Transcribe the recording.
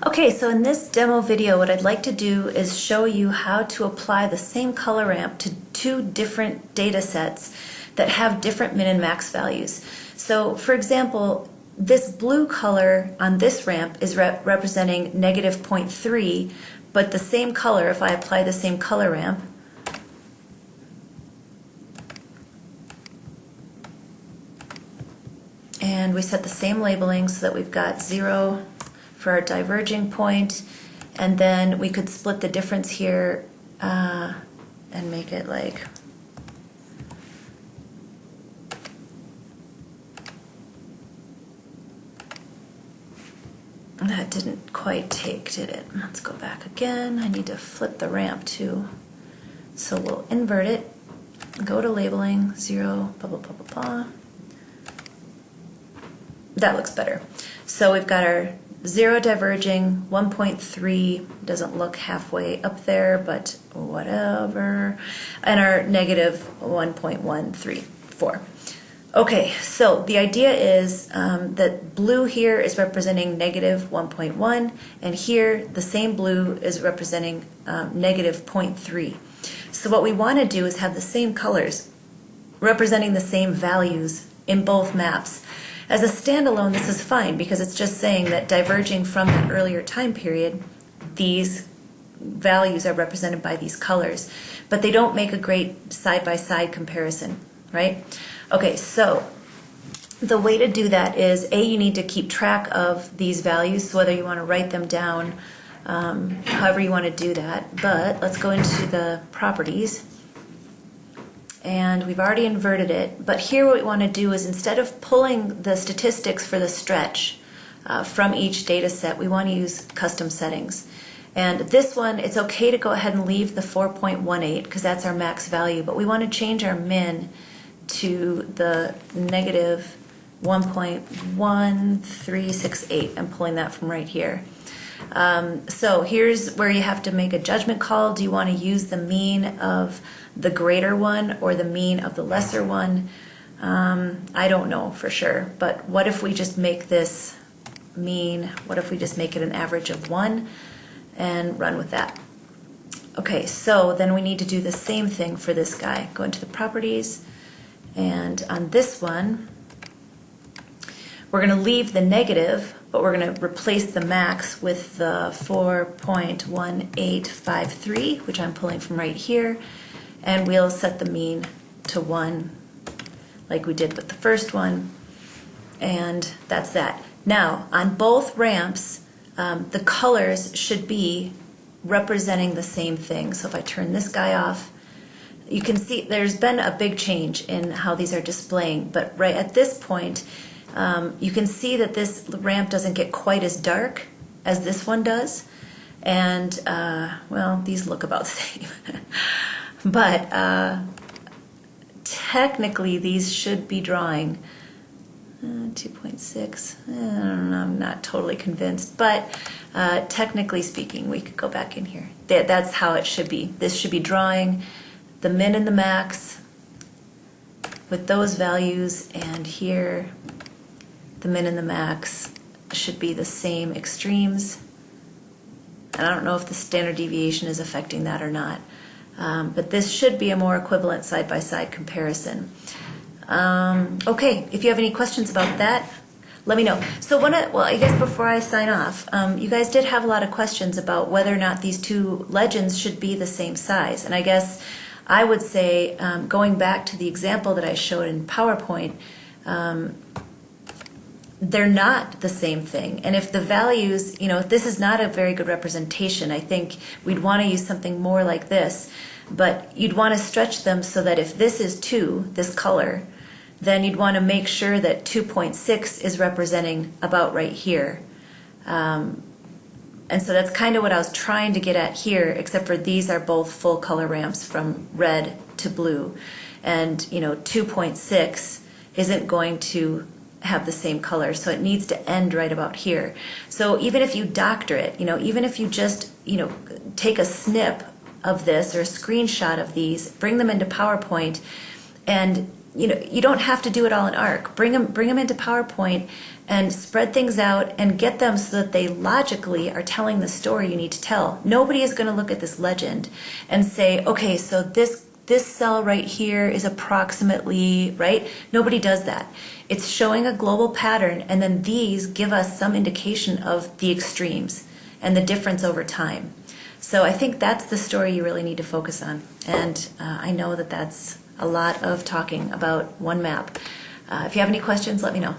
Okay, so in this demo video, what I'd like to do is show you how to apply the same color ramp to two different data sets that have different min and max values. So for example, this blue color on this ramp is representing negative 0.3, but the same color, if I apply the same color ramp, and we set the same labeling so that we've got 0 for our diverging point, and then we could split the difference here and make it like that. Didn't quite take, did it? Let's go back again. I need to flip the ramp too. So we'll invert it, go to labeling, 0, blah, blah, blah, blah, blah. That looks better. So we've got our 0 diverging, 1.3 doesn't look halfway up there, but whatever, and our negative 1.134. Okay, so the idea is that blue here is representing negative 1.1, and here the same blue is representing negative 0.3. So what we want to do is have the same colors representing the same values in both maps. As a standalone, this is fine because it's just saying that diverging from the earlier time period, these values are represented by these colors, but they don't make a great side-by-side comparison, right? Okay, so the way to do that is, you need to keep track of these values, so whether you want to write them down, however you want to do that, but let's go into the properties. And we've already inverted it, but here what we want to do is, instead of pulling the statistics for the stretch from each data set, we want to use custom settings. And this one, it's okay to go ahead and leave the 4.18 because that's our max value, but we want to change our min to the negative 1.1368. I'm pulling that from right here. So here's where you have to make a judgment call. Do you want to use the mean of the greater one or the mean of the lesser one? I don't know for sure, but what if we just make this mean, what if we just make it an average of 1 and run with that? Okay, so then we need to do the same thing for this guy. Go into the properties, and on this one, we're going to leave the negative, but we're going to replace the max with the 4.1853, which I'm pulling from right here, and we'll set the mean to 1 like we did with the first one, and that's that. Now, on both ramps, the colors should be representing the same thing. So if I turn this guy off, you can see there's been a big change in how these are displaying, but right at this point, you can see that this ramp doesn't get quite as dark as this one does, and well, these look about the same. But technically these should be drawing 2.6. I'm not totally convinced, but technically speaking, we could go back in here. That's how it should be. This should be drawing the min and the max with those values, and here the min and the max should be the same extremes. And I don't know if the standard deviation is affecting that or not, but this should be a more equivalent side-by-side comparison. Okay, if you have any questions about that, let me know. So well, I guess before I sign off, you guys did have a lot of questions about whether or not these two legends should be the same size, and I guess I would say, going back to the example that I showed in PowerPoint, they're not the same thing. And if the values, if this is not a very good representation, I think we'd want to use something more like this. But you'd want to stretch them so that if this is 2, this color, then you'd want to make sure that 2.6 is representing about right here. And so that's kind of what I was trying to get at here, except for these are both full color ramps from red to blue. And 2.6 isn't going to have the same color, so it needs to end right about here. So even if you doctor it, even if you just take a snip of this or a screenshot of these, bring them into PowerPoint, and you don't have to do it all in ARC. Bring them into PowerPoint and spread things out and get them so that they logically are telling the story you need to tell. Nobody is going to look at this legend and say, okay, so this cell right here is approximately, right? Nobody does that. It's showing a global pattern, and then these give us some indication of the extremes and the difference over time. So I think that's the story you really need to focus on. And I know that that's a lot of talking about one map. If you have any questions, let me know.